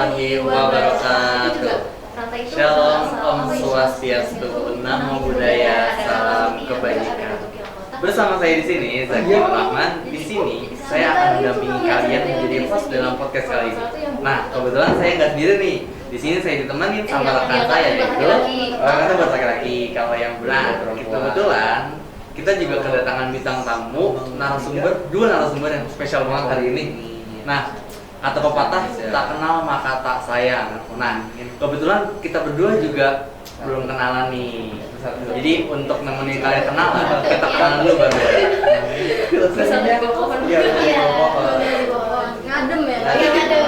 warahmatullahi wabarakatuh. Shalom, Om Swastiastu, Namo Buddhaya, Salam Kebajikan. Bersama saya di sini, Zaki Rahman. Di sini saya akan mendampingi kalian menjadi host dalam podcast kali ini. Nah, kebetulan saya nggak sendiri nih. Di sini saya ditemani sama rekan saya yaitu orang buat laki-laki. Kalau yang benar, kebetulan kita juga kedatangan bintang tamu, dua narasumber yang spesial banget hari ini. Nah, kata pepatah tak kenal maka tak sayang. Nah, kebetulan kita berdua juga belum kenalan nih. Jadi untuk nemenin kalian kenalan, kita kenalan dulu baru ya. Bersama di pohon. Iya, di pohon. Ngadem ya? Iya, ngadem.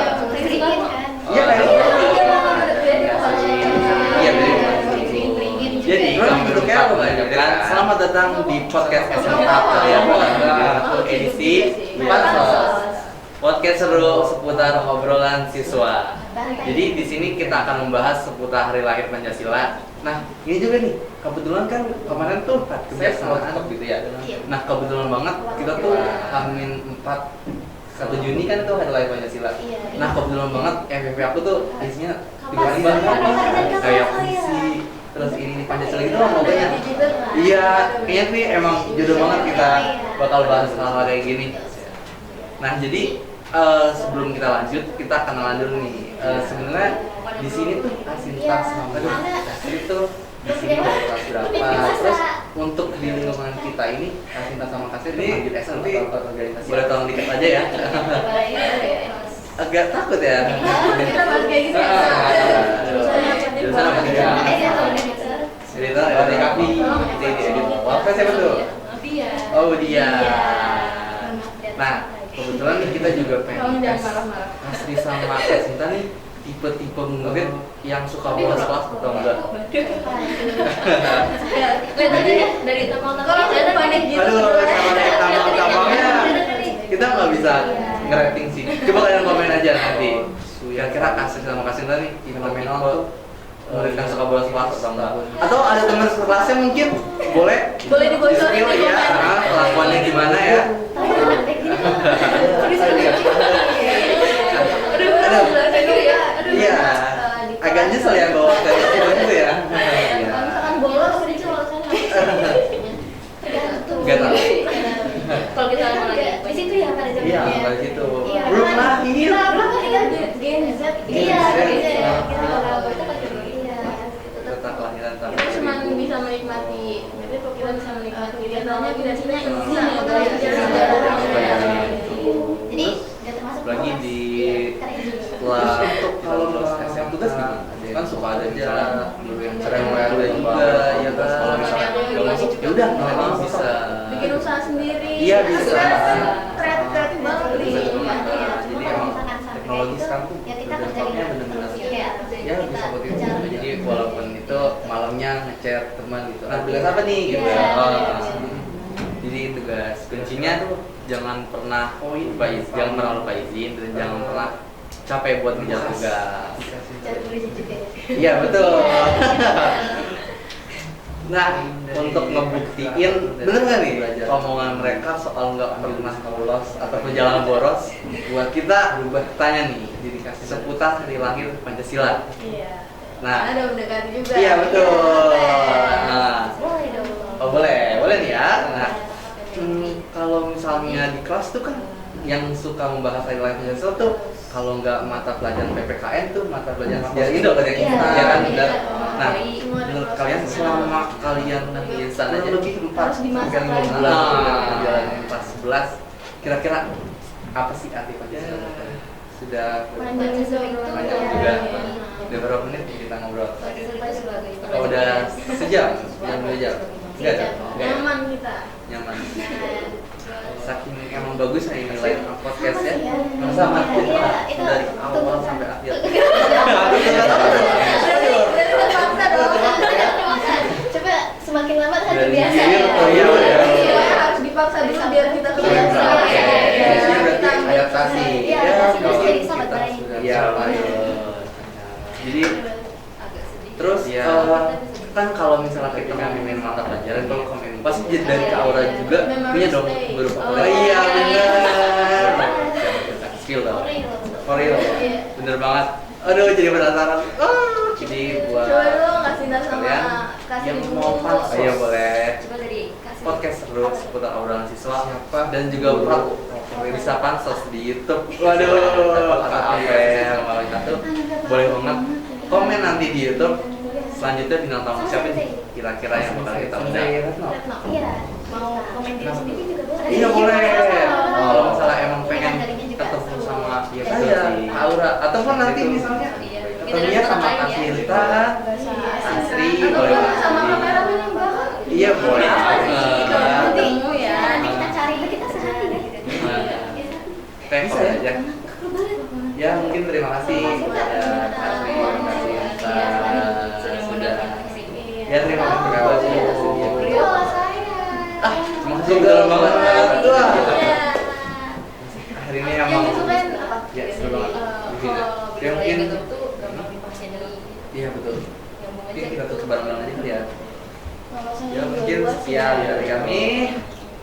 Iya, jadi selamat datang di podcast SMA edisi Pansos. Podcast seru seputar obrolan siswa. Jadi di sini kita akan membahas seputar hari lahir Pancasila. Nah, ini juga nih, kebetulan kan kemarin tuh saya sempat gitu ya. Nah, kebetulan banget kita tuh H-4 1 Juni kan itu hari lahir Pancasila. Nah, kebetulan banget FVP aku tuh isinya tiba-tiba kayak puisi, terus ini Pancasila gitu loh pokoknya. Iya, kayaknya sih emang jodoh banget kita bakal bahas hal-hal kayak gini. Nah, jadi sebelum kita lanjut, kita kenalan dulu nih. Sebenarnya di sini tuh Asinta sama itu di sini kelas berapa? Terus untuk di lingkungan kita ini Asinta sama Kasir ini manggil SMP organisasi. Boleh tolong dikit aja ya. Agak takut ya. Kita bahas kayak gitu. Jurusan apa nih? Cerita dari Kapi. Apa siapa tuh? Oh, dia. Nah, kebetulan nih kita juga pengen Asri sama Asinta nih tipe-tipe murid yang suka bolos kelas atau enggak? Lihat aja ya dari tampang-tampang kita panik gitu. Aduh, sama dari tampang-tampangnya kita nggak bisa ngerating sih. Coba kalian komen aja nanti. Kira-kira Asri sama Asinta nih tipe tuh murid yang suka bolos kelas atau enggak? Atau ada teman sekelasnya mungkin boleh dibocorin di ya, kelakuannya gimana ya? Iya, agak nyesel ya bawa kayak gitu ya. Misalkan bolos jadi cowok kan. Enggak tahu. Kalau kita lagi di situ ya pada Iya, zamannya. kayak gitu. Belum lahir. Gen Z. Iya, kita kalau itu pakai Tentang kelahiran tahun. kita cuma bisa menikmati, jadi kalau kita bisa menikmati kegiatannya biasanya izin ya jadi nggak termasuk Lagi di setelah kalau lulus SMA tugas gimana? Kan suka ada misalnya guru yang sering WA juga, ya kan? Kalau misalnya nggak masuk, ya udah nanti bisa bikin usaha sendiri. Iya, bisa. Kreatif banget Bisa nih. bermanfaat. Jadi emang teknologi sekarang tuh dampaknya benar-benar ya bisa seperti itu. Jadi walaupun itu malamnya ngechat teman gitu, tugas apa nih gitu. Jadi tugas kuncinya tuh jangan pernah lupa izin dan jangan pernah capek buat ngejar tugas. Iya, betul. Nah, untuk ngebuktiin bener nggak nih omongan mereka soal nggak pernah bolos atau perjalanan boros, buat kita bertanya nih seputar hari lahir Pancasila. Iya. Nah, ada mendekati juga. iya betul. Nah, Boleh dong. oh boleh nih ya. Nah, kalau misalnya di kelas tuh kan yang suka membahas hari lahir Pancasila tuh kalau nggak mata pelajaran PPKN tuh mata pelajaran sejarah Indo kan ya, ya kan? Nah, menurut kalian selama kalian di sana aja harus dimasak lagi. Pelajaran 4/11 kira-kira apa sih arti Pancasila? Sudah Panjang juga. Udah berapa menit kita ngobrol? Oh, udah sejam, 2 jam. Enggak ada? Nyaman kita. Nyaman. Saking emang bagus nih nilai podcast ya. Sama kita dari awal sampai akhir. Coba semakin lama kan Dari biasa hilir, ya. oh iya. Harus dipaksa dulu biar kita terbiasa. Jadi berarti adaptasi. Iya, adaptasi jadi sahabat baik. Iya, baik. Jadi terus kan kalau misalnya kita ngomongin mata pelajaran, kalau komen pasti jadi dari Kak Aura juga punya dong beberapa. Oh iya benar. Skill tau. For real. Bener banget. Aduh, jadi penasaran. Jadi buat Coba dong kasih tahu sama kalian kasih yang dulu. mau pansos, ayo boleh. Coba dari kasih Podcast seru seputar obrolan siswa dan juga buat pemirsa pansos di YouTube. Waduh, Kak Apel, Malika tuh boleh banget komen nanti di YouTube. Selanjutnya bintang tamu siapa nih kira-kira yang bakal kita undang? Retno. Iya. Mau komen diri sendiri juga boleh. Iya boleh. Oh. Kalau misalnya emang pengen Tadinya juga ketemu seru. sama saya, Aura, ataupun nanti misalnya ketemunya sama Asilita, Asri, boleh sama banget. kameramen yang bakal. Iya boleh Nanti banget. ketemu ya. Nanti kita cari kita sehati deh. Thanks aja. Ya mungkin terima kasih kepada Asri, terima kasih sudah. Ya terima kasih kepada Beliau saya. terima kasih dalam banget. Wah. Hari ini Yang emang disukain apa? ya seru banget. Kalau Ya mungkin itu tuh gampang dipelajari. iya betul. Nyambung Mungkin aja kita gitu. tutup bareng-bareng aja kali ya. Kalau Ya saya mungkin juga sekian dari kami.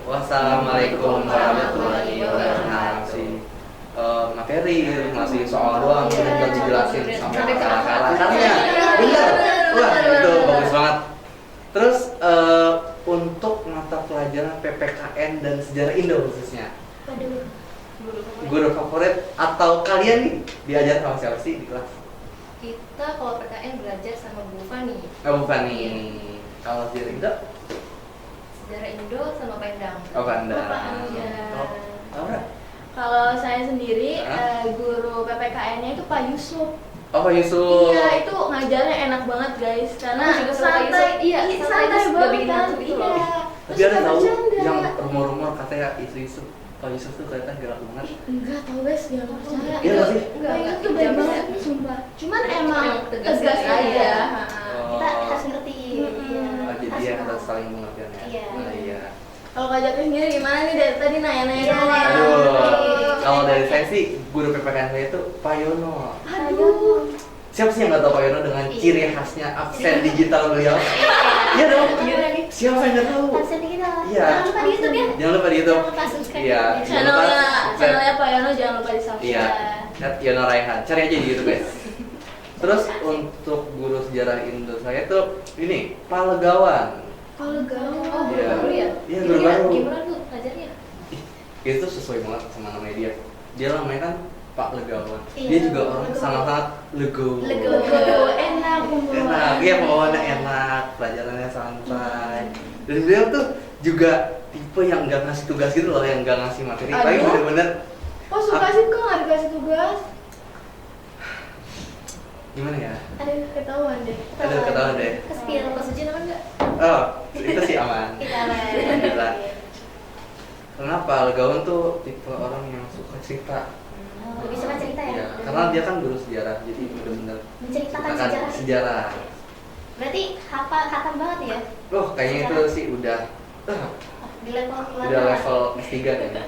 Wassalamualaikum warahmatullahi wabarakatuh. Materi masih soal doang, udah nggak dijelasin sampai akar-akarnya. Bener, wah itu bagus banget. Terus untuk mata pelajaran PPKN dan sejarah Indo khususnya, Waduh. guru favorit atau kalian nih diajar sama siapa sih di kelas? Kita kalau PKN belajar sama Bu Fani. Oh, bukan nih. Kalau sejarah Indo, Sejarah Indo sama Pendang. oh Panda. Iya. Oh, Laura. Kalau saya sendiri Hah? guru PPKN-nya itu Pak Yusuf. Oh, Pak Yusuf. Iya, itu ngajarnya enak banget guys karena Aku juga suka Pak santai. Yusuf. Iya, santai, santai terus nggak banget bikin kan. ngantuk gitu loh. Iya. Tapi Terus ada suka tahu bercanda. yang rumor-rumor katanya itu Yusuf, Pak Yusuf tuh kelihatan galak banget. Enggak tahu guys, jangan percaya. Iya nggak sih? Enggak, Enggak, itu baik jangan banget percaya. sumpah. Cuman emang tegas tegas aja. aja. Ha-ha. Kita harus ngerti. Oh, jadi ya kita saling mengerti ya. Iya. Oh, iya. Kalau Kak Jaka sendiri gimana nih dari tadi nanya-nanya Iya. doang. Aduh, kalau dari saya sih guru PPKN saya itu Pak Yono. Aduh. Siapa sih yang nggak tahu Pak Yono dengan ciri khasnya absen digital beliau? Iya dong. Siapa yang nggak tahu? Absen kita. Iya. Jangan lupa di YouTube ya. Jangan lupa di YouTube. Jangan lupa subscribe. Iya. Channelnya Pak Yono jangan lupa di subscribe. Iya. Yono Raihan. Cari aja di YouTube guys. Terus untuk guru sejarah Indo saya tuh ini Pak Legawan. Kalau Oh, gaul. Iya. baru ya? Iya, guru baru. Gimana tuh belajarnya? Itu sesuai banget sama namanya dia. Dia namanya kan Pak Legawan. Iya. Dia juga orang sangat-sangat legowo. Legowo, enak pembawaannya. Enak, iya pembawaannya enak, pelajarannya santai. Dan beliau tuh juga tipe yang nggak ngasih tugas gitu loh, yang nggak ngasih materi. Tapi Aduh. bener-bener Oh suka sih kok nggak dikasih tugas. gimana ya? Aduh ketahuan deh. Aduh, ketahuan deh. Kespill, pas ujian apa enggak? Oh, itu sih aman. Kita lah. Alhamdulillah. Kenapa? Legawan tuh tipe orang yang suka cerita. Lebih suka cerita ya. Iya, karena dia kan guru sejarah, jadi bener-bener Menceritakan menceritakan sejarah. sejarah. Berarti hatam banget ya Loh, kayaknya itu sih udah di level keluarga. udah level S3 kayaknya.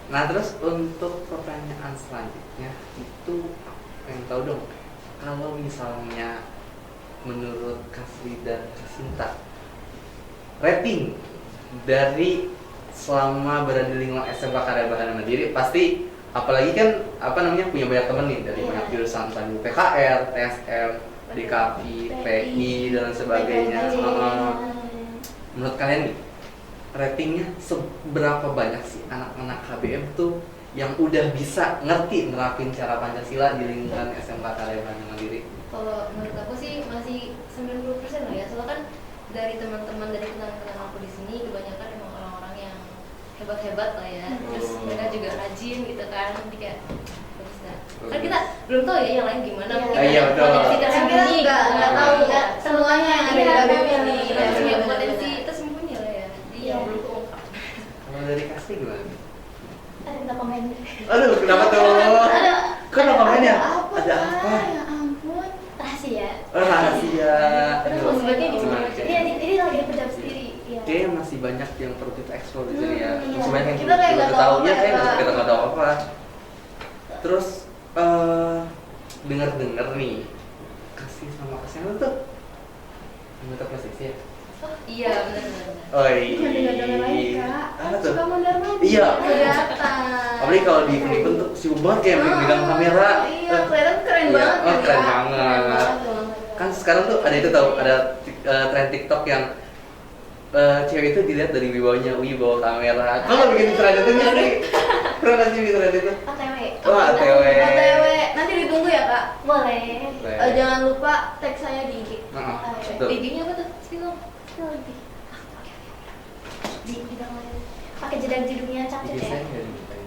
Nah, terus untuk pertanyaan selanjutnya itu pengen tahu dong, kalau misalnya menurut Kasri dan Kasinta, rating dari selama berada di lingkungan SMK Karya Bahana Mandiri, pasti apalagi kan punya banyak temen nih dari banyak jurusan, misalnya PKR, TSM, DKI, PI dan sebagainya. Menurut kalian nih, ratingnya seberapa banyak sih anak-anak KBM tuh yang udah bisa ngerti nerapin cara Pancasila di lingkungan SMK Karya Bahana Mandiri? Kalau menurut aku sih masih 90% lah ya. Soalnya kan dari teman-teman dari kenalan aku di sini kebanyakan emang orang-orang yang hebat-hebat lah ya. Terus mereka juga rajin gitu kan. Jadi kayak bagus dah. Kan kita belum tahu ya yang lain gimana. Iya. Mungkin Iya, ada betul. potensi Kita tersembunyi. nggak tahu nggak semuanya yang ada di KBM ini. Iya, punya Benar-benar. potensi tersembunyi lah ya. Jadi Iya. yang belum keungkap. Kalau dari Kasri gimana? Ada nggak komen? Aduh, kenapa tuh? Ada. Kok no komennya? Apa? Ada apa? Ya ampun. Rahasia. Oh, rahasia. Terus Aduh, sebagai gimana, gimana? Cek? Ini lagi dipendam sendiri. Iya. Kayaknya masih banyak yang perlu kita eksplor di sini ya. Iya. Masih banyak yang Kita kayak perlu nggak kita tahu tahu. Ya, kayak apa-apa. kita nggak tahu apa. Terus dengar-dengar nih, Kasih sama Kasih tuh anggota plastik ya? Oh iya benar-benar. Oh Bukan dengar-dengar lagi kak. Apa tuh? Suka mondar mandir. Iya. Kelihatan. Apalagi kalau di event tuh sibuk banget kayak megang kamera. Iya. Iya, kelihatan keren Iya, banget oh, kan, keren Kak? banget. Keren banget tuh. Kan sekarang tuh ada itu tau, ada tren TikTok yang cewek itu dilihat dari wibawa kamera. Kok nggak bikin tren itu nggak sih? Pernah nggak sih bikin tren itu? OTW. Oh, ATW. OTW, nanti ditunggu ya Kak. Boleh. Jangan lupa tag saya di IG. Heeh, betul. IG-nya apa tuh? Spill. Itu lebih. Di bidang lain. Pakai jedang-jedungnya capcus Bikin ya. saya nggak dibukain.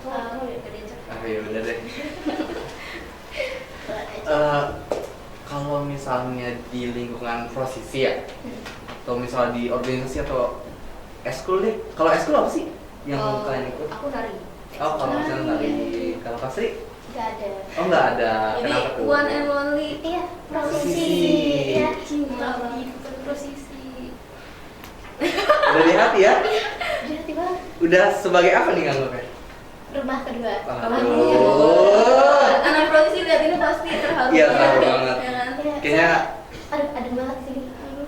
Aku udah kerja. Ah ya udah deh. Kalau misalnya di lingkungan prosesi ya, atau misalnya di organisasi atau eskul deh. Kalau eskul apa sih yang kalian ikut? Aku nari. Oh, kalau misalnya Nari. dari kalau Kasri? Nggak ada. Oh nggak ada. Jadi Kenapa tuh? one and only. Iya, Prosesi. prosesi. Iya. Cinta. Prosesi. Udah di hati ya? Udah tiba Udah sebagai apa nih nganggapnya? rumah kedua. Oh. Anak prosesi lihat ini pasti terharu. Iya, terharu banget. Ya kan? Iya, Kayaknya aduh, adem banget sih. Aduh.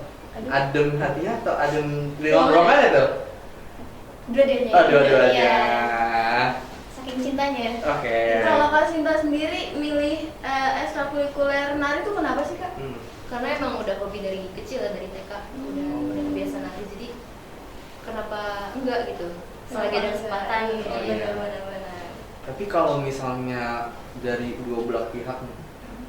adem hatinya atau adem lingkungannya tuh? Dua-duanya. Oh, dua-duanya. Iya. Saking cintanya. Oke. Kalau Kak Sinta sendiri milih ekstrakurikuler nari itu kenapa sih Kak? Karena emang udah hobi dari kecil ya, dari TK udah kebiasaan nari, jadi kenapa enggak gitu selagi ada kesempatan gitu. Oh, iya. Benar-benar. Tapi kalau misalnya dari dua belah pihak nih,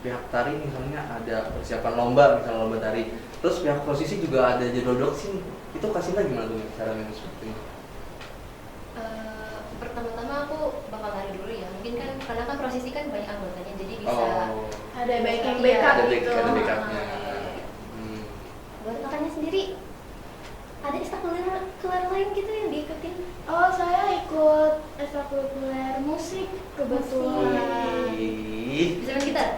pihak tari misalnya ada persiapan lomba, misalnya lomba tari, terus pihak posisi juga ada jadwal doxing, itu kasihnya gimana tuh cara manage seperti ini? Pertama-tama aku bakal nari dulu ya, mungkin kan karena kan prosesi kan banyak anggotanya, jadi bisa Oh, Ada baik yang Iya, backup ada gitu. backupnya. Buat makannya sendiri. Ada ekstrakurikuler lain gitu yang diikutin. Oh, saya ikut ekstrakurikuler musik kebetulan. Wih. bisa main gitar.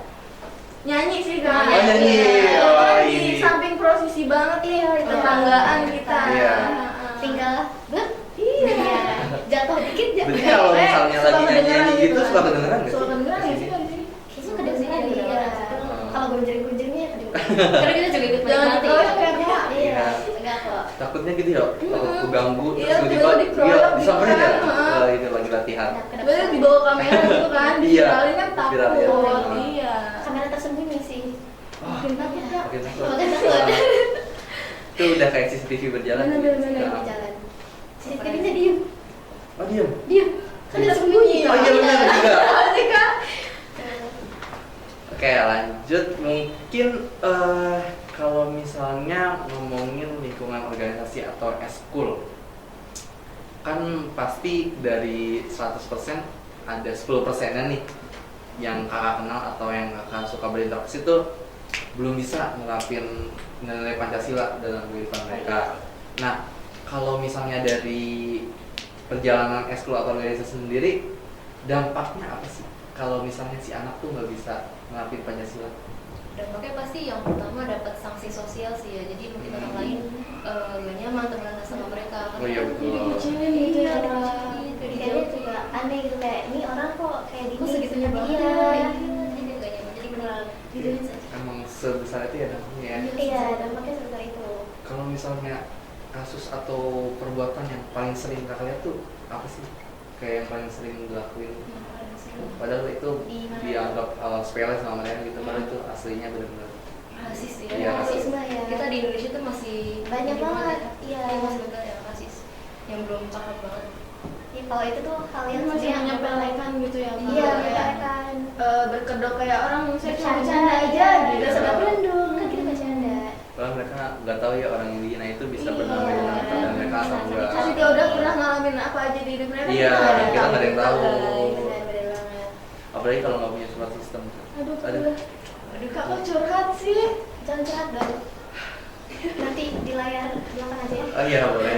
Nyanyi sih Kak. Oh, nyanyi. Iya, Oh, kan di ini. samping prosesi banget Iya, nih, tetanggaan kita. Iya. Tinggal blek. Iya. Jatuh dikit jatuh. Berarti kalau misalnya suka lagi kedengeran nyanyi gitu kan? suka kedengeran nggak Suka sih? kedengeran nggak sih Kak di sini? Kayaknya kedengeran Di ya. luar. Kalau gonjring-gonjringnya kedengeran. Karena kita juga ikut Jangan menikmati. dikeroyok ya Kak. Iya, enggak kok. Takutnya gitu ya, takut keganggu, Iya, terus tiba-tiba tiba-tiba dikeroyok dia gitu disamperin ya? kan, Itu lagi latihan. Sebenarnya di bawah kamera gitu kan, Iya, diviralin kan takut. viral ya. Iya. Kamera tersembunyi sih. Wah, Makin takut Kak. makin takut. Makin takut. Itu udah kayak CCTV berjalan. Bener-bener. Nah. Jalan. CCTV-nya diem. Oh diem. Diem. Kan ada sembunyi. Oh iya benar juga. Asik Kak. Oke lanjut, mungkin kalau misalnya ngomongin lingkungan organisasi atau eskul, kan pasti dari 100% ada 10%-nya nih yang kakak kenal atau yang kakak suka berinteraksi tuh belum bisa nerapin nilai Pancasila dalam kehidupan mereka. Nah, kalau misalnya dari perjalanan eskul atau organisasi sendiri, dampaknya apa sih kalau misalnya si anak tuh nggak bisa nerapin Pancasila? Dampaknya pasti yang pertama dapat sanksi sosial sih ya, jadi mungkin orang lain gak nyaman temenan sama mereka. Oh iya betul. Dikucilin gitu ya Kak. Kayaknya juga aneh gitu kayak ini orang kok kayak Kok gini segitunya sama banget dia. ya? Jadi gak nyaman, jadi beneran gituin saja. Emang sebesar itu ya dampaknya ya. Iya, dampaknya sebesar itu. Kalau misalnya kasus atau perbuatan yang paling sering kakak lihat tuh apa sih? Kayak yang paling sering dilakuin. Padahal itu Di mana? dianggap hal sepele sama mereka gitu, padahal itu aslinya benar-benar. Rasis ya. Iya, Rasisme ya. Kita di Indonesia tuh masih Banyak banget, iya. masih banyak yang rasis, yang belum paham banget. Ya, kalau itu tuh hal yang Masih sebenarnya menyepelekan gitu ya Kak. Iya, Kayak, menyepelekan. berkedok kayak orang saya cuma Bercanda bercanda aja gitu. Gak sedap rendung, kan kita bercanda. Padahal mereka nggak tahu ya orang Indiana itu bisa Iya. bernama dengan keadaan mereka atau enggak. Tapi dia udah pernah ngalamin apa aja di hidup mereka. Iya, nggak ada kita nggak ada yang tahu. Benar-benar banget. Apalagi kalau nggak punya surat sistem. Aduh, Aduh. udah. Aduh, Kak kok curhat sih? Jangan curhat baru. Nanti di layar belakang aja ya. Oh iya boleh.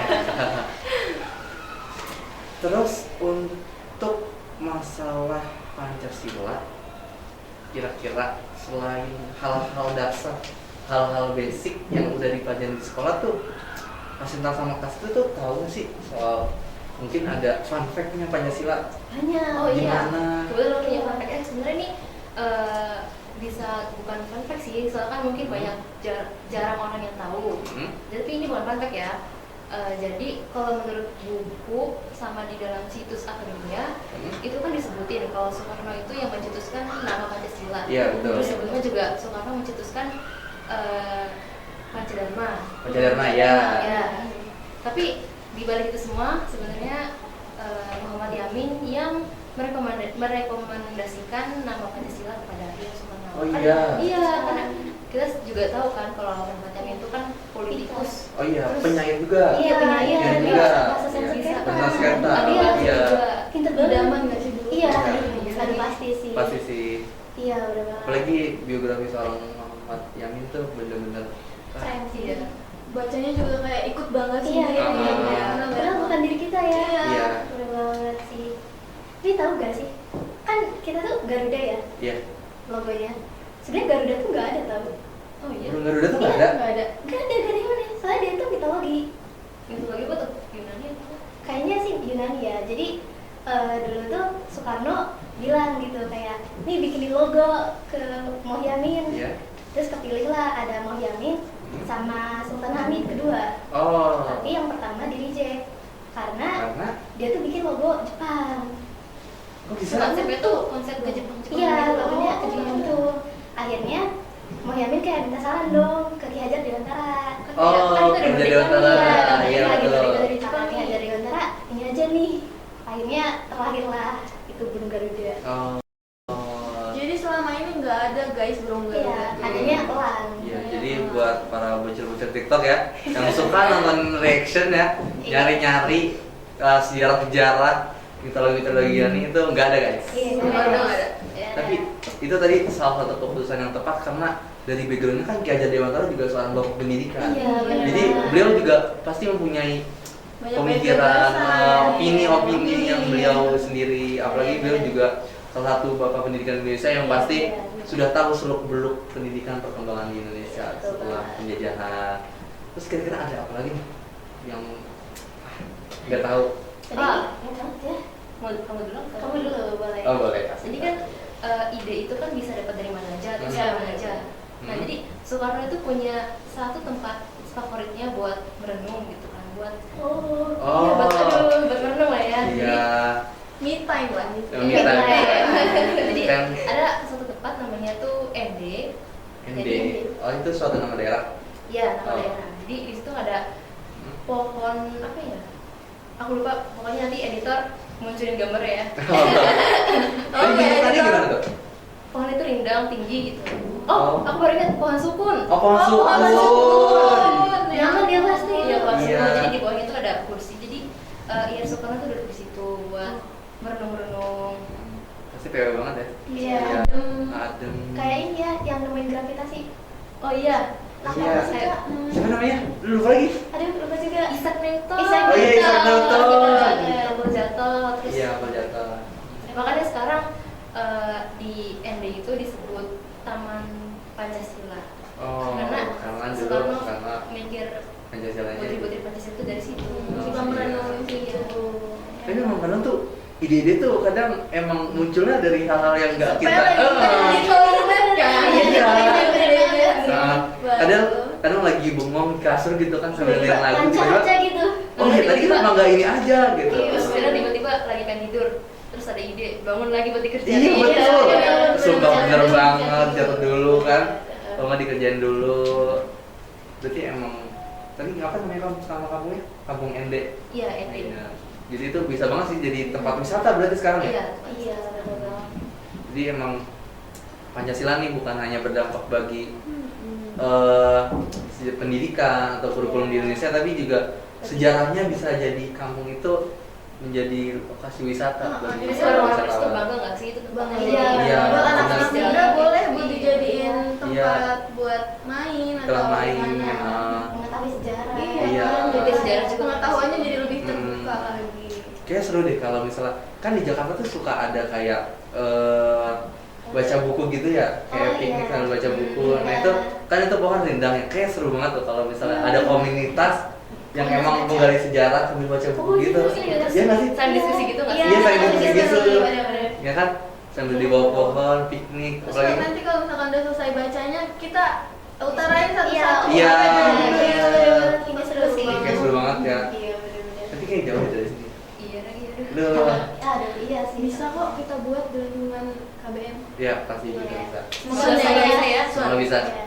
Terus untuk masalah Pancasila, kira-kira selain hal-hal dasar, hal-hal basic yang udah dipelajari di sekolah tuh, Kak Sinta sama Kak Situ tuh tahu nggak sih soal mungkin ada fun fact-nya Pancasila? Banyak. Oh iya. Gimana? Kebetulan lo punya fun fact. Sebenarnya nih bisa bukan fun fact sih, soalnya kan mungkin banyak jarang orang yang tahu. Hmm? Tapi ini bukan fun fact ya. Jadi kalau menurut buku sama di dalam situs akademia itu kan disebutin kalau Soekarno itu yang mencetuskan nama Pancasila. Iya, betul. Terus sebelumnya juga Soekarno mencetuskan Pancadharma. Pancadharma, ya. Ya. Tapi di balik itu semua sebenarnya Muhammad Yamin yang merekomendasikan nama Pancasila kepada Soekarno. Oh iya. Iya, karena kita juga tahu kan kalau Muhammad Yamin itu kan politikus. Oh iya, Terus- penyair juga. Iya, penyair Iya juga. juga. Bahasa sengketa. Bahasa sengketa. Iya, Iya. juga. Pinter banget. Idaman nggak sih dulu? Iya, Iya. ada pasti sih. Pasti sih. Iya, udah banget. Apalagi biografi seorang Muhammad Yamin tuh bener-bener Keren sih. Iya. Bacanya juga kayak ikut banget sih. Iya, Ah. padahal bukan diri kita ya. Iya. Udah banget sih. Tapi tahu gak sih? Kan kita tuh Garuda ya Iya. logonya. Sebenarnya Garuda tuh nggak ada tahu. Oh iya. Burung Garuda tuh nggak Iya, ada. Nggak ada. Gak ada mana? Soalnya dia tuh mitologi. Itu lagi apa tuh? Yunani apa? Kayaknya sih Yunani ya. Jadi dulu tuh Soekarno bilang gitu kayak, nih bikinin logo ke Mohyamin. Iya. Terus kepilihlah ada Mohyamin sama Sultan Hamid kedua. Oh. Tapi yang pertama di reject karena Karena dia tuh bikin logo Jepang. kok bisa? Konsepnya tuh konsep ke Jepang. Iya, gitu. logonya ke Jepang tuh. Akhirnya Mohyamin kayak minta saran dong ke Ki Hajar Dewantara. Oh, Kan kita Ki Hajar dimerdekakan Dewantara. nih. Iya, lagi betul. dari Jepang Ki Hajar Dewantara ini aja nih. Akhirnya terlahirlah itu Burung Garuda. Oh. Jadi selama ini nggak ada guys burung Iya, Garuda. adanya elang. Iya, jadi buat para bocil-bocil TikTok ya yang suka nonton reaction ya, nyari-nyari sejarah-sejarah mitologi-mitologi ini itu nggak ada guys. Iya, Nggak ada, nggak ada. Iya, Tapi itu tadi salah satu keputusan yang tepat karena dari backgroundnya kan Ki Hajar Dewantara juga seorang bapak pendidikan. Iya, benar. Jadi beliau juga pasti mempunyai Banyak pemikiran, belajar. opini-opini Iya. yang beliau sendiri. Apalagi beliau juga salah satu bapak pendidikan Indonesia yang pasti Iya. sudah tahu seluk-beluk pendidikan perkembangan di Indonesia Betul setelah banget. penjajahan. Terus kira-kira ada apa lagi nih yang nggak tahu? Jadi, Ah. ya. Kamu dulu. Kamu dulu boleh. Oh boleh. Jadi kan ide itu kan bisa dapat dari mana aja, terus Hmm. dari mana aja. Nah Hmm. jadi Soekarno itu punya satu tempat favoritnya buat merenung gitu kan, buat Oh. Oh. ya, buat merenung lah ya. Iya. Me time lah. Me Jadi, time. jadi Kan. ada satu tempat namanya tuh ND. ND. Oh itu suatu nama daerah. Ya, nama Oh. daerah. Jadi di situ ada pohon apa ya? Aku lupa. Pokoknya nanti editor munculin gambar ya. Oh, iya, tadi editor. gimana tuh? Pohon itu rindang tinggi gitu. Oh. Aku baru ingat pohon sukun. Oh pohon sukun. Ya kan dia pasti. Iya, pohon Iya. sukun. Jadi di bawahnya itu ada kursi. Jadi Ian Soekarno tuh duduk di situ buat merenung-merenung. Pasti PW banget ya. Iya. Adem. Kayak ini ya yang nemuin gravitasi. Oh iya. Iya. Saya Siapa namanya? Lu lupa lagi? Aduh, lupa juga. Isaac Newton. Isaac Oh iya, Isaac Newton. Kabel jatuh terus. Iya, apa jatuh. Makanya sekarang di ND itu disebut Taman Pancasila. Oh, karena dulu Soekarno karena mikir Pancasilanya. putri-putri Pancasila itu dari situ. Oh, Suka iya. merenung gitu. Tapi memang kadang tuh ide-ide tuh kadang emang munculnya dari hal-hal yang nggak kita. Iya. Nah, kadang kadang lagi bengong di kasur gitu kan sambil lihat lagu Lancar tiba-tiba. aja gitu. Oh iya tadi kita mangga ini aja gitu. Terus kadang tiba-tiba lagi pengen tidur, terus ada ide bangun lagi buat dikerjain. Iya betul. Iya, Sumpah bener bener. banget jatuh dulu kan. Kalau nggak dikerjain dulu. Berarti emang tadi apa namanya kampungnya? Kampung ND. Iya, ND. Iya. Jadi itu bisa banget sih jadi tempat wisata berarti sekarang ya. Iya, Iya, betul banget. Jadi emang Pancasila nih bukan hanya berdampak bagi pendidikan atau kurikulum di Indonesia, tapi juga sejarahnya bisa jadi kampung itu menjadi lokasi wisata bagi Jadi orang-orang itu wisatawan. bangga nggak sih itu tempatnya? Iya, Iya, buat anak-anak benar. muda boleh buat Iya. dijadiin tempat Iya. buat main atau Tempat main, gimana. Mengetahui sejarah. Iya. kan, Jadi sejarah juga pengetahuannya jadi lebih Hmm. terbuka lagi. Kayak seru deh kalau misalnya kan di Jakarta tuh suka ada kayak baca buku gitu ya, kayak Oh, piknik iya. sambil baca buku. Nah Iya. itu kan itu pohon rindangnya kayak seru banget tuh kalau misalnya ada komunitas yang Iya, emang baca. menggali sejarah sambil baca buku Oh, gitu. iya, terus Iya nggak sih? saling diskusi gitu nggak sih? Iya, saling diskusi gitu. Bener-bener. Ya kan sambil di bawah pohon piknik Terus apalagi. nanti kalau misalkan udah selesai bacanya, kita utarain Iya. satu-satu. Iya. Ini seru sih. Kayak seru banget ya. pasti juga bisa. Semoga Semoga bisa bisa ya. Semoga bisa. Ya.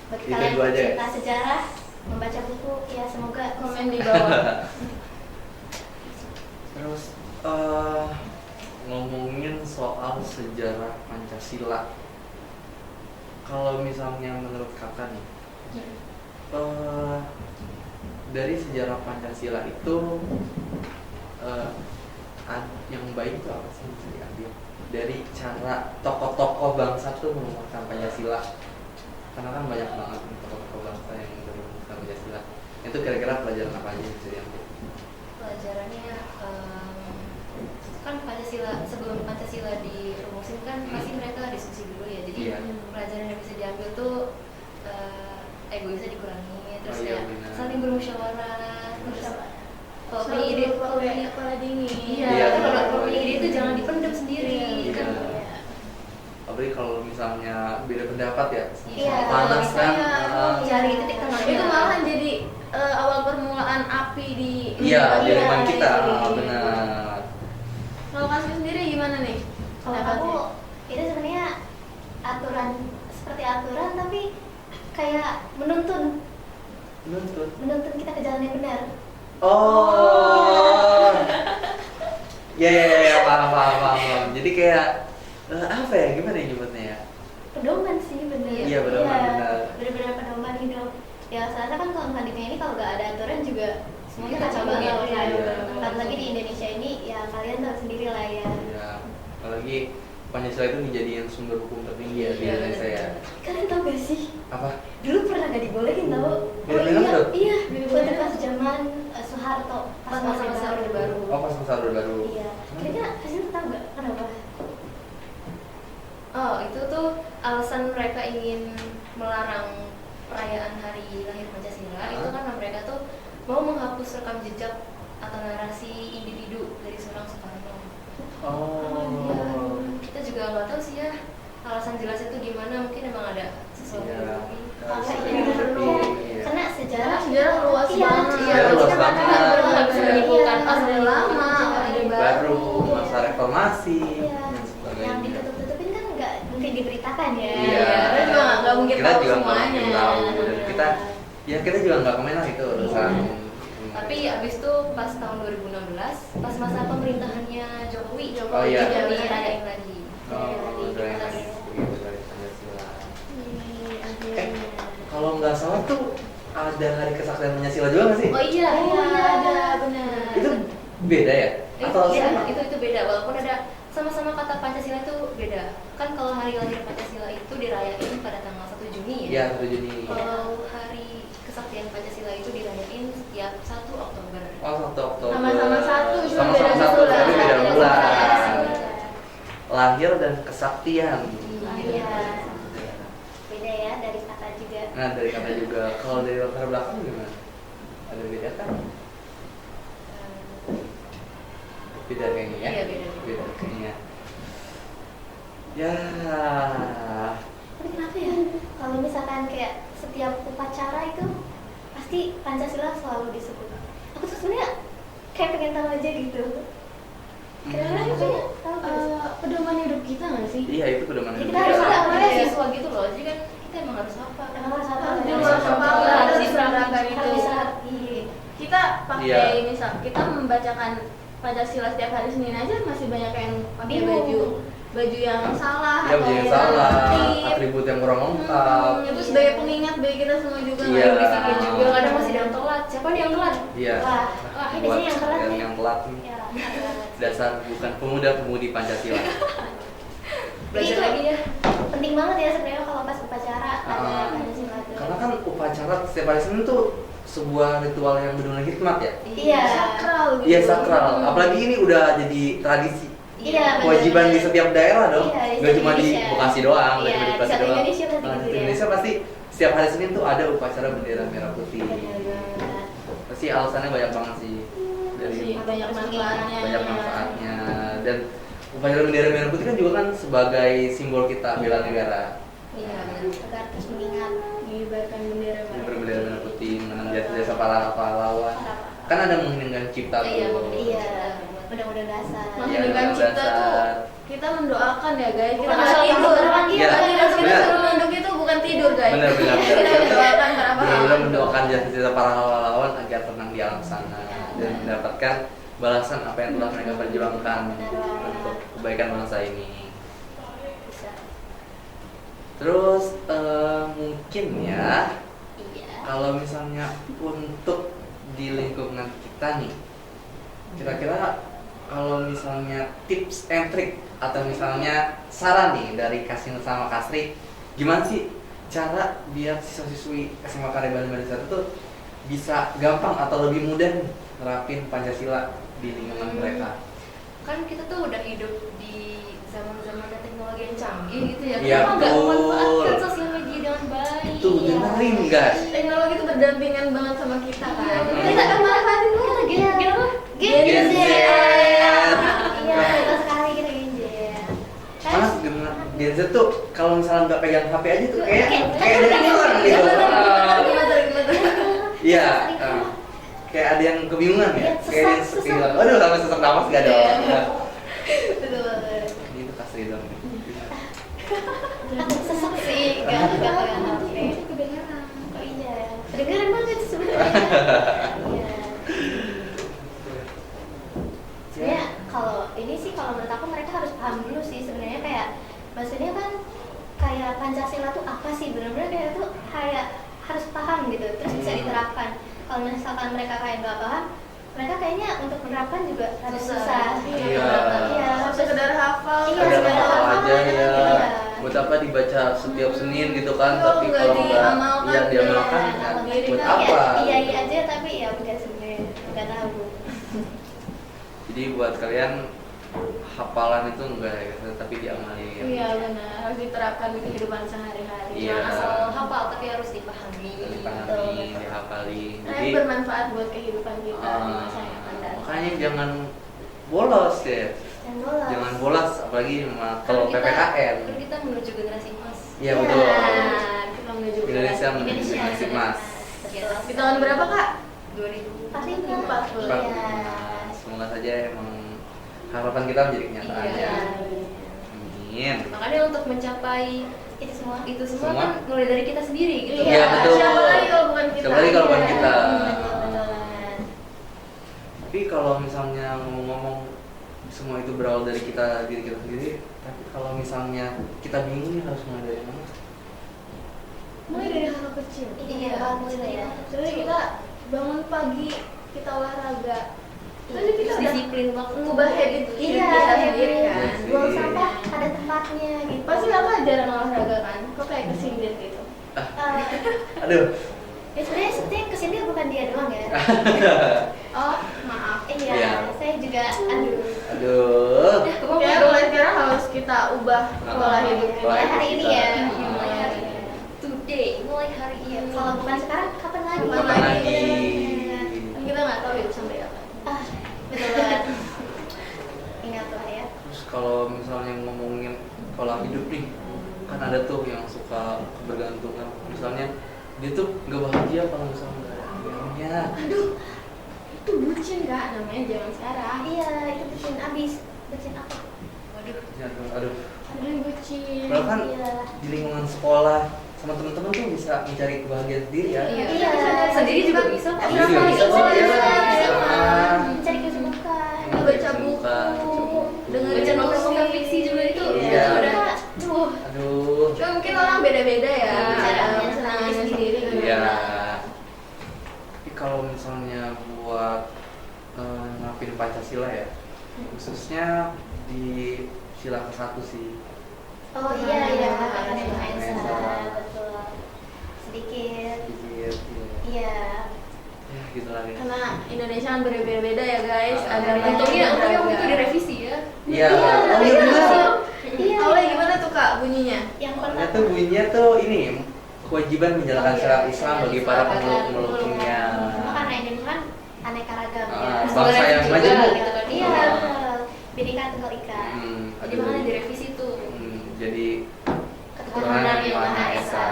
Bagi Itu kalian dua aja ya? cinta sejarah, membaca buku, ya semoga Komen di bawah. Terus ngomongin soal sejarah Pancasila. Kalau misalnya menurut kakak nih, dari sejarah Pancasila itu yang baik itu apa sih yang bisa diambil dari cara tokoh-tokoh bangsa tuh merumuskan Pancasila? Karena kan banyak banget nih tokoh-tokoh bangsa yang merumuskan Pancasila. Itu kira-kira pelajaran apa aja yang bisa diambil? Pelajarannya kan Pancasila, sebelum Pancasila dirumusin kan pasti mereka diskusi dulu ya. Jadi Iya. pelajaran yang bisa diambil tuh egoisnya dikurangi, terus Oh iya, kayak benar. saling bermusyawarah, terus kalau punya Selalu ide, pakai kepala dingin. iya, Iya, kan kalau benar. punya ide itu jangan dipendam sendiri kan. Iya. Apalagi kalau misalnya beda pendapat ya, Iya. panas kan. Iya. Cari titik tengahnya. Itu malahan jadi awal permulaan api di Iya, di Iya, rumah kita, iya. benar. Kalau kasih sendiri gimana nih? kalau aku itu sebenarnya aturan seperti aturan tapi kayak menuntun kita ke jalan yang benar. Oh, ya, paham. Jadi kayak apa ya, gimana ya nyebutnya ya? Pedoman sih benar. Iya, pedoman, benar. Benar-benar pedoman hidup. Ya soalnya kan kalau selanjutnya ini kalau nggak ada aturan juga semuanya Iya, kacau iya, banget iya, kan. iya. Apalagi di Indonesia ini ya kalian tahu sendiri lah ya. Ya, apalagi Pancasila itu dijadiin sumber hukum tertinggi ya di Iya, Indonesia ya. Kalian tahu gak sih? Apa? Dulu pernah gak dibolehin tau? Dibolehin apa tuh? Iya, waktu pas zaman Soeharto Pas masa-masa Orde Baru. Oh, pas masa Orde Baru. Iya. Kira-kira hasilnya tahu gak kenapa? Oh, itu tuh alasan mereka ingin melarang perayaan hari lahir Pancasila itu karena mereka tuh mau menghapus rekam jejak atau narasi individu dari seorang Soekarno. Oh. Ya, kita juga nggak tahu sih ya alasan jelas itu gimana, mungkin emang ada sesuatu Iya. lebih. Iya. Karena sejarah Sejarah luas iya, banget. iya, Sejarah luas kita banget. kan Nggak bisa menyimpulkan Iya, Orde Lama, Orde Orde Baru, masa reformasi Iya. dan Yang sebagainya. ditutup-tutupin kan nggak mungkin diberitakan ya. Iya. Kita juga nggak mungkin Kita tahu juga nggak semuanya. mungkin tahu, dan kita juga nggak komen lah itu urusan. Tapi abis itu pas tahun 2016, pas masa pemerintahannya Jokowi, Oh, iya. dirayain lagi. Oh, dari Kita- dari Pancasila. Akhirnya. Kalau nggak salah tuh ada hari kesaktian Pancasila juga nggak sih? Oh iya, Oh, iya, ada, benar. Itu beda ya? Atau Itu beda, walaupun ada sama-sama kata Pancasila itu beda. Kan kalau hari lahir Pancasila itu dirayain pada tanggal 1 Juni Iya, ya. 1 Juni. Kalau hari kesaktian Pancasila itu dirayain setiap 1 Oktober. Oh, 1 Oktober. Sama-sama satu, cuma Sama-sama beda satu, bulan. tapi beda Beda bulan. bulan. Lahir dan kesaktian. Iya. Beda ya dari kata juga. Nah, dari kata juga. Kalau dari latar belakang gimana? Ada beda kan? Beda kayaknya ya? Iya, beda. Beda kayaknya. Ya. Tapi kenapa ya? Kalau misalkan kayak setiap upacara itu pasti Pancasila selalu disebut. Aku tuh sebenarnya kayak pengen tahu aja gitu. Kira-kira Hmm. kayak tahu nggak sih? Pedoman hidup kita nggak sih? Iya, itu pedoman Jadi hidup kita harus kita. tahu. Awalnya Iya. siswa gitu loh, jadi kan kita emang harus apa? Emang harus apa? Harus Harus harus apa? hafal, Harus harus diserahkan diserahkan itu. Harus diserahkan. Iya. Kita pakai Iya. misal kita membacakan Pancasila setiap hari Senin aja masih banyak yang pakai Bingung. baju yang salah Ya, yang salah, atribut. atribut yang kurang lengkap. Itu sebagai pengingat bagi kita semua juga Iya. nggak bisa kayak juga. Juga kadang masih ada yang telat. Siapa nih yang telat? Iya. Wah, ini Buat biasanya yang telat kalian nih. yang telat nih. Ya, Dasar bukan pemuda-pemudi Pancasila. Belajar Itu lagi ya. penting banget ya sebenarnya kalau pas upacara ada Ah. Pancasila tuh. Karena kan upacara setiap hari Senin tuh sebuah ritual yang benar-benar hikmat ya. Iya. Sakral gitu. Iya, sakral. Apalagi ini udah jadi tradisi. Iya, Kewajiban di benar-benar. setiap daerah dong. Iya, di Gak cuma di Indonesia. Bekasi doang, nggak Iya, cuma di di Bekasi satu doang. Indonesia pasti Nah, gitu di ya. Indonesia pasti setiap hari Senin tuh ada upacara bendera merah putih. Benar-benar. Pasti alasannya banyak banget sih. Dari Sih, banyak manfaatnya. banyak manfaatnya, dan upacara bendera merah putih kan juga kan sebagai simbol kita bela negara. Iya, benar. Agar terus mengingat Mengibarkan bendera Yang merah. berbendera merah putih, mengenang jasa para pahlawan. Kan ada mengheningkan cipta tuh. Iya, Iya. buat undang-undang dasar. Menghidupkan cipta tuh kita mendoakan ya guys. Kita Bukan nggak asal tidur. kamu Iya, Kita benar. suruh nunduk itu bukan tidur guys. Benar. Kita mendoakan para Benar-benar pahlawan. mendoakan jasa para pahlawan agar tenang di alam sana dan mendapatkan balasan apa yang telah mereka perjuangkan untuk kebaikan bangsa ini. Bisa. Terus mungkin ya Iya. kalau misalnya untuk di lingkungan kita nih, kira-kira kalau misalnya tips and trick atau misalnya saran nih dari Kasih sama Kasri, gimana sih cara biar siswa-siswi SMA Karya Bandung Madisatu tuh bisa gampang atau lebih mudah nih nerapin Pancasila di lingkungan mereka? Kan kita tuh udah hidup di zaman-zaman teknologi yang canggih gitu ya. Iya, Kenapa nggak betul. memanfaatkan sosial media dengan baik? Tuh, dengerin guys. Teknologi itu berdampingan banget sama kita kan. Iya, Kita nggak manfaatin dulu lagi. Gen apa? Gen Z. Iya, betul sekali kita Gen Z. Karena Gen Z tuh kalau misalnya nggak pegang HP aja tuh kayak dari luar gitu. Iya, kayak ada yang kebingungan ya, kayak yang sekitar, aduh sampai sesak napas gak ada orang. Betul banget. Ini tuh Kasri dong. Aku sesek sih, gak pegang HP. Kedengaran. Oh iya, kedengeran banget sebenarnya. Iya. Sebenarnya kalau ini sih kalau menurut aku mereka harus paham dulu sih sebenarnya kayak maksudnya kan kayak Pancasila tuh apa sih benar-benar kayak itu kayak harus paham gitu terus bisa diterapkan. Kalau misalkan mereka kayak nggak paham, mereka kayaknya untuk menerapkan juga harus susah. Iya. Iya. Sekedar hafal. Iya, Kadang sekedar hafal hafal aja ya. iya. Buat apa dibaca setiap Senin gitu kan? Kalau Tapi nggak kalau nggak diamalkan, yang diamalkan, ya, ya, diri buat kan apa? Kayak iya iya aja tapi ya udah sebenarnya nggak tahu. Jadi buat kalian hafalan itu enggak ya, tapi diamali. Iya benar, harus diterapkan di kehidupan sehari-hari. Iya. Jangan asal hafal tapi harus dipahami. Dipahami, dihafali. Nah, Jadi bermanfaat buat kehidupan kita di ah, masa yang akan datang. makanya jangan bolos ya. Dan bolos. Jangan bolos apalagi sama Kan kalau kita- PPKN. kan kita menuju generasi emas. Iya betul. Nah, kita menuju ke Indonesia menuju Indonesia generasi emas. Yes. di tahun berapa kak? 2000. 45. Empat. Iya. Semoga saja emang harapan kita menjadi kenyataan Iya. ya. Amin. Makanya untuk mencapai Itu semua. itu semua Semua? kan mulai dari kita sendiri gitu. Iya, betul. Siapa lagi kalau bukan kita? Siapa lagi kalau bukan Iya, kita? betul. Tapi kalau misalnya ngomong-ngomong semua itu berawal dari kita diri kita sendiri, tapi kalau misalnya kita bingung nih harus mulai dari mana? Mulai dari hal kecil. Iya, bagus ya. Jadi kita bangun pagi, kita olahraga. Jadi kita Terus udah disiplin waktu. mengubah habit Iya, kita sendiri iya. kan. Iya. Buang sampah pada tempatnya gitu. Pasti kakak jarang olahraga kan? Kok kayak kesindir gitu? Aduh. Ya sebenarnya sebetulnya kesini bukan dia doang ya. Oh, maaf. Iya, Iya. saya juga aduh. Aduh. Kayak mulai sekarang harus kita ubah pola hidup kita. Mulai hari ini ya. kita. Mulai hari ini. Today, mulai hari ini. Kalau bukan sekarang kapan lagi? Kapan lagi? Kan kita nggak tahu hidup sampai kapan. Ah, betul banget. Ingatlah ya. Terus kalau misalnya ngomongin pola hidup nih, kan ada tuh yang suka kebergantungan. Misalnya dia tuh nggak bahagia kalau misalnya nggak ada uangnya. Aduh, itu bucin kak namanya zaman sekarang. Iya, itu bikin abis. Bikin apa? Waduh. Aduh. Ada yang bucin. Padahal kan Iya. di lingkungan sekolah sama teman-teman tuh bisa mencari kebahagiaan sendiri ya. Iya. Iya. Sendiri juga bisa. kok. Sendiri juga bisa, Iya, iya. bisa. Mencari kesibukan. Baca buku, dengerin Baca musik. novel fiksi juga itu. Iya. Udah. Tuh. Aduh. Cuma mungkin orang beda-beda ya. Iya. Cara kesenangannya sendiri. Iya. Tapi kalau misalnya buat nerapin Pancasila ya, khususnya di sila ke-1 sih. Oh iya, iya. Maha Maha Esa. Esa. Betul. Sedikit. Sedikit, Iya. ya gitu lah guys. Karena Indonesia kan berbeda-beda ya guys. Ada Iya. Untungnya beragam. itu direvisi ya. Iya. Iya. Oh iya benar. Iya. Awalnya gimana tuh kak bunyinya? Yang Awalnya pertama tuh bunyinya tuh ini kewajiban menjalankan Oh, iya. syariat Islam bagi para Islam, pemeluk-pemeluknya. Cuma karena Indonesia kan aneka ragam ya. Ah, Terus bangsa yang juga majemuk. gitu kan. Iya. Ah. Bineka Tunggal Ika. Jadi aduh. makanya direvisi tuh. Jadi Ketuhanan yang Maha Esa.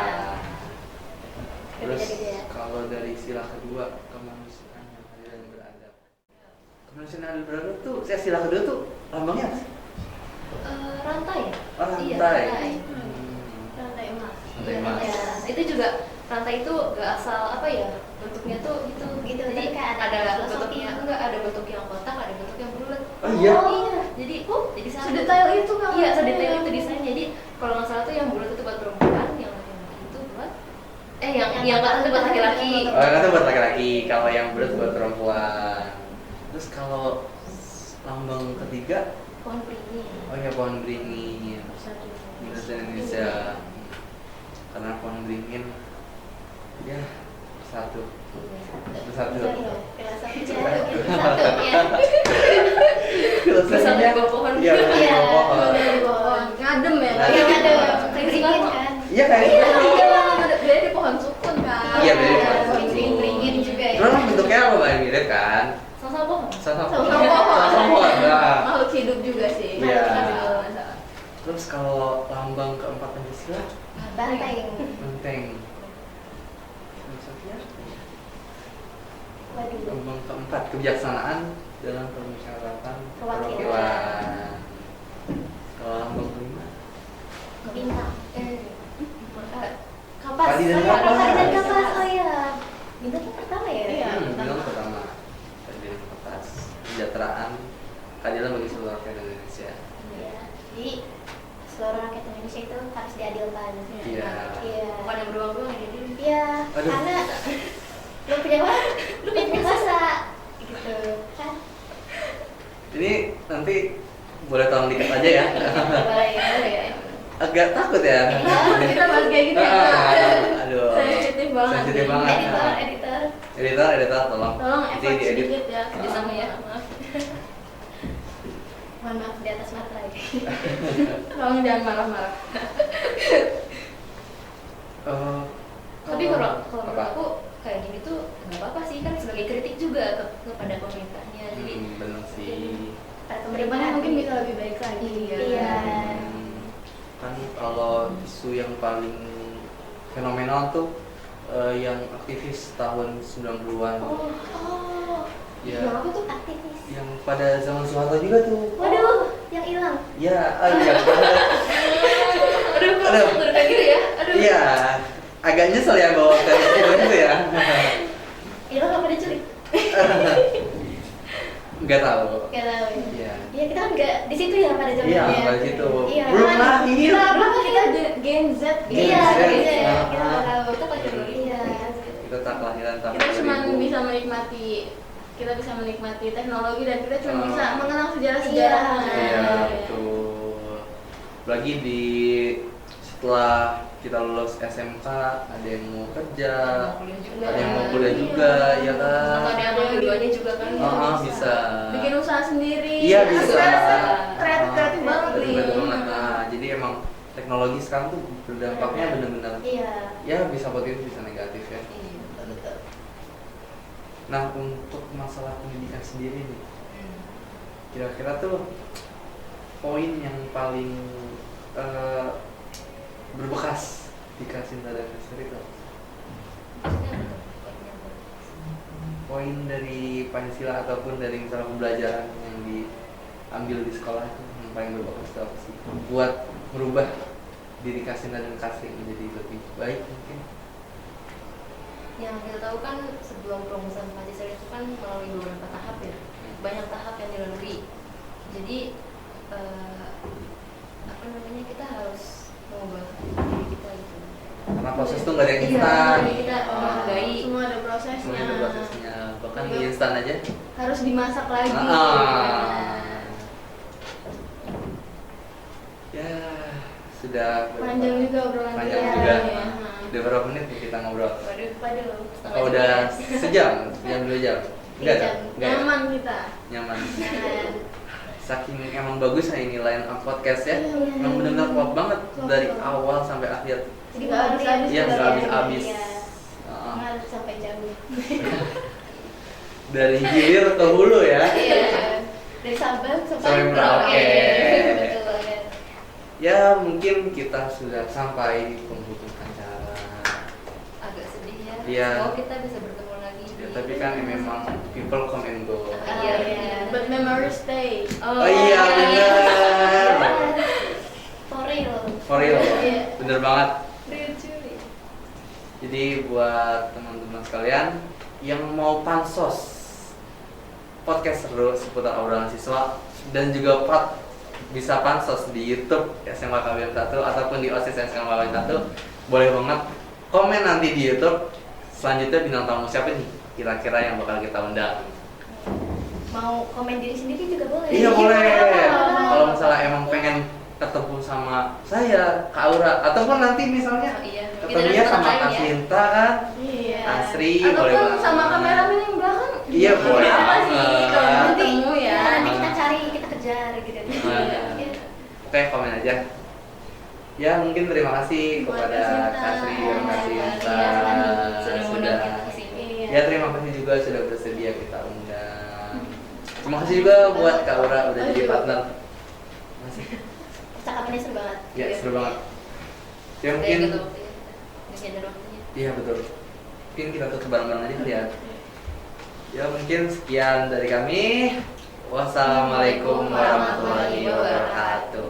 Terus Beda-beda ya. kalau dari sila kedua kemanusiaan yang adil dan beradab. Indonesian Idol Brotherhood tuh sesi kedua tuh lambangnya apa sih? Rantai ya? Oh, Iya, rantai. rantai. Rantai emas. Rantai emas. Ya, itu juga rantai itu gak asal apa ya, bentuknya tuh gitu. Jadi Jadi kayak ada ada filosofi. bentuknya, enggak ada bentuk yang kotak, ada bentuk yang bulat. Oh iya? Iya. Jadi satu. Sedetail itu kan? Iya, sedetail itu desainnya. Jadi kalau nggak salah tuh yang bulat itu buat perempuan, yang itu buat yang kotak itu buat laki-laki. Oh, yang itu buat laki-laki, kalau yang bulat buat perempuan. Terus kalau lambang ketiga, Pohon beringin. oh ya pohon beringin. Indonesia. Karena pohon beringin ya satu. Bersatu. Filosofi Satu ya. Filosofinya Bersatu di bawah pohon. Iya, bersatu di bawah pohon. Pohon ngadem ya. Nah, yang ada Beringin kan. Iya kayak Iya, gitu. beda di pohon sukun kan. Iya, beda di pohon sukun. Beringin juga ya. Cuma bentuknya apa Mbak? Mirip kan? Sama-sama pohon. Sama Sama pohon. Sama pohon. Nah. Makhluk hidup juga sih. Iya. Masalah. Terus kalau lambang keempat Pancasila, Banteng. benteng. Filosofinya apa ya? Waduh. Lambang keempat kebijaksanaan dalam permusyawaratan Perwakilan. Kalau lambang kelima, Bintang. Kapas. Padi dan Kapas. kapas. Padi dan kapas. Oh iya. Bintang yang pertama ya. Iya. bilang pertama, keadilan atas kesejahteraan, keadilan bagi seluruh rakyat Indonesia. Iya. Jadi seluruh rakyat Indonesia itu harus diadilkan. Iya. Iya. Bukan yang beruang-beruang jadi. Iya. Aduh. Karena lu punya uang, lu punya kuasa. Gitu kan. Ini nanti boleh tolong dikit aja ya. Boleh ya. Agak takut ya. Kita bahas kayak gini ya. Aduh. Sensitif banget. Sensitif nih. banget. Editor. Editor, tolong. Tolong Nanti effort diedit. sedikit ya. Kerjasama ya. Maaf. Mohon maaf di atas materai. Tolong jangan marah-marah. Tapi kalau menurut apa? aku kayak gini tuh nggak apa-apa sih, kan sebagai kritik juga kepada pemerintahnya. Jadi Benar sih. Pada Kedepannya pemerintahan mungkin bisa lebih baik lagi. Iya. Kan kalau isu yang paling fenomenal tuh yang aktivis tahun 90-an. Oh. Ya. Yang apa tuh aktivis? Yang pada zaman Soeharto juga tuh. Waduh, yang hilang. Ya, aduh, Aduh. udah kayak gitu ya. Aduh. Iya, agak nyesel ya bawa tema itu ya. Hilang apa diculik? Nggak tahu. Gak tahu ya. Iya. Iya kita kan nggak di situ ya pada zamannya. Iya, pada situ. Iya. Belum kan? lahir. Kita belum Kita lahir. Gen Z. Iya, Gen Z. iya. Ah, Kita nggak tahu. Kita kategori. Iya. Kita tak kelahiran tahun Kita cuma 2000. bisa menikmati teknologi dan kita cuma Ah. bisa mengenang sejarah-sejarahnya. Iya, betul. Lagi setelah kita lulus SMK, ada yang mau kerja, ada yang mau kuliah juga, ya kan? Atau ada yang mau keduanya juga kan. Bisa. Bikin usaha sendiri. Iya, Aku bisa. rasa kreatif banget nih. Kreatif banget. Nah, jadi emang teknologi sekarang tuh berdampaknya benar-benar Iya. ya bisa positif bisa negatif ya. Iya. Betul. Nah, untuk masalah pendidikan sendiri nih, kira-kira tuh poin yang paling berbekas di Kasinta dan Kester itu poin dari Pancasila ataupun dari misalnya pembelajaran yang diambil di sekolah itu yang paling berbekas itu apa sih? Buat merubah diri Kasinta dan Kester menjadi lebih baik mungkin. Yang kita tahu kan sebelum perumusan Pancasila itu kan melalui beberapa tahap ya, banyak tahap yang dilalui. Jadi apa namanya, kita harus mengubah diri kita gitu. Karena proses tuh nggak ada yang Iya, instan. jadi kita menghargai. Semua ada prosesnya. Semuanya ada prosesnya. Bahkan di instan aja. Harus dimasak lagi. Ya, sudah Panjang juga obrolan Panjang kita. juga. Ya. Udah berapa menit nih kita ngobrol? Waduh, setengah Oh, jam udah ya. sejam, 2 jam. Enggak Jam. kan? Enggak ya? Nyaman kita. Nyaman. Nah, Saking emang bagus ya ini line up podcast ya. Iya. Emang benar-benar klop banget Klop dari banget. awal sampai akhir. jadi Nggak habis-habis Iya, kita nggak ya. habis-habis. Iya. Heeh. Nggak sampai jauh. Dari hilir ke hulu ya. Iya. Dari Sabang Sampai sampai Merauke. Betul banget. Ya, mungkin kita sudah sampai di penghujung acara. Agak sedih ya. Iya. Semoga kita bisa bertemu lagi di Tapi kan memang people come and go. Iya. But memories stay. Oh iya benar. For real. For real. Iya. Bener banget. Real cuy. Jadi buat teman-teman sekalian yang mau pansos podcast seru seputar obrolan siswa dan juga bisa pansos di YouTube SMA KBM 1 ataupun di OSIS SMA KBM 1, boleh banget komen nanti di YouTube. Selanjutnya bintang tamu siapa nih kira-kira yang bakal kita undang. Mau komen diri sendiri juga boleh. Iya boleh. Boleh. Kalau misalnya emang pengen ketemu sama saya, Kak Aura, ataupun nanti misalnya Iya. ketemunya sama Kak ya. Sinta kan, Iya. Asri, boleh Ataupun banget. sama kameramen yang belakang. Iya, boleh Apa sih banget. kalau Nanti, ketemu ya? nanti kita cari, kita kejar gitu. Iya. Iya. Oke, komen aja. Ya mungkin terima kasih Buat kepada Kak Sinta. Kak Sri dan Kak Sinta Sudah mengundang kita ke sini. Iya. Ya terima kasih juga sudah bersedia kita undang. Terima kasih juga buat Kak Aura udah jadi Ayo. partner. Masih. Percakapannya seru banget. Ya seru banget. Ya Udah mungkin. gitu waktunya. Masih ada waktunya. Iya betul. Mungkin kita tutup bareng-bareng aja kali ya. Ya mungkin sekian dari kami. Wassalamualaikum warahmatullahi wabarakatuh.